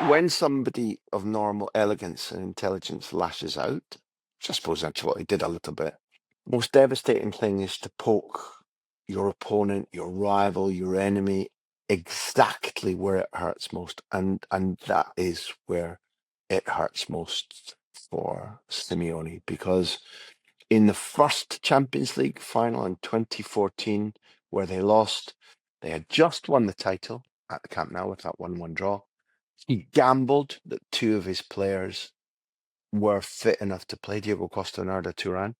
when somebody of normal elegance and intelligence lashes out, which I suppose that's what he did a little bit, the most devastating thing is to poke your opponent, your rival, your enemy exactly where it hurts most. And that is where it hurts most for Simeone, because in the first Champions League final in 2014, where they lost, they had just won the title at the Camp Nou with that 1-1 draw. He gambled that two of his players were fit enough to play, Diego Costa and Arda Turan.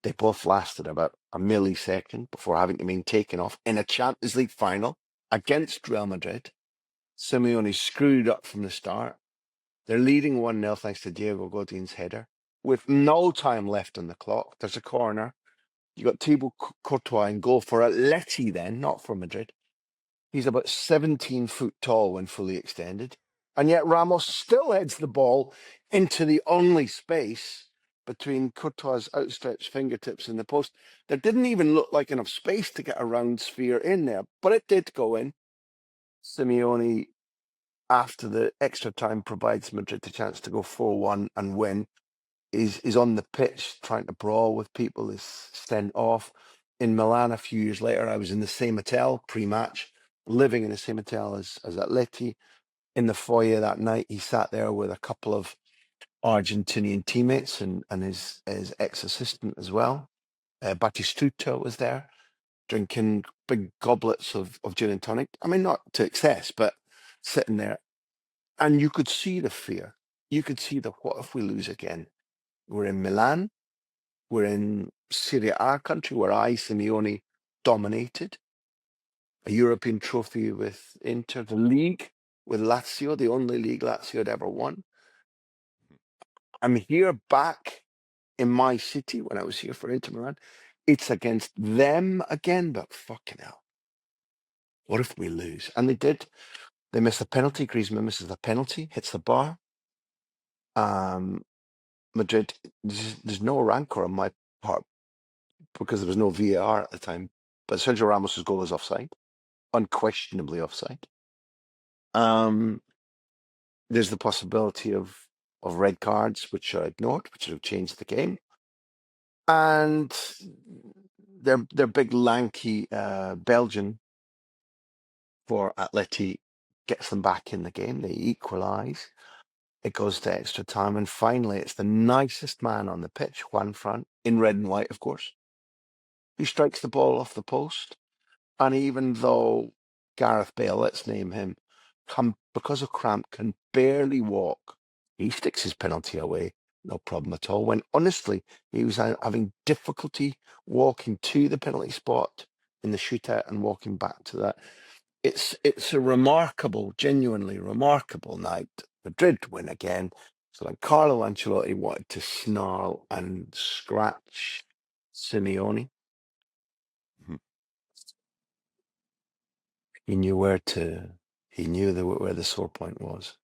They both lasted about a millisecond before having to be taken off in a Champions League final against Real Madrid. Simeone screwed up from the start. They're leading 1-0 thanks to Diego Godin's header. With no time left on the clock, there's a corner. You got Thibaut Courtois in goal for Atleti then, not for Madrid. He's about 17 foot tall when fully extended. And yet Ramos still heads the ball into the only space between Courtois' outstretched fingertips and the post. There didn't even look like enough space to get a round sphere in there, but it did go in. Simeone, after the extra time, provides Madrid the chance to go 4-1 and win. Is on the pitch trying to brawl with people, is sent off. In Milan a few years later, I was in the same hotel pre-match, living in the same hotel as Atleti. In the foyer that night, he sat there with a couple of Argentinian teammates and his ex-assistant as well. Batistuta was there, drinking big goblets of gin and tonic. I mean, not to excess, but sitting there. And you could see the fear. You could see the what if we lose again? We're in Milan. We're in Serie A country where Simeone dominated. A European trophy with Inter, the league with Lazio, the only league Lazio had ever won. I'm here back in my city when I was here for Inter Milan. It's against them again, but fucking hell. What if we lose? And they did. They missed a penalty. Griezmann misses a penalty, hits the bar. Madrid, there's no rancor on my part because there was no VAR at the time. But Sergio Ramos' goal was offside, unquestionably offside. There's the possibility of red cards, which are ignored, which would have changed the game. And their big lanky Belgian for Atleti gets them back in the game. They equalise. It goes to extra time, and finally, it's the nicest man on the pitch, Juan Fran, in red and white, of course, who strikes the ball off the post. And even though Gareth Bale, let's name him, because of cramp, can barely walk, he sticks his penalty away, no problem at all. When honestly, he was having difficulty walking to the penalty spot in the shootout and walking back to that. It's a remarkable, genuinely remarkable night. Madrid win again. So like Carlo Ancelotti wanted to snarl and scratch Simeone. He knew where the sore point was.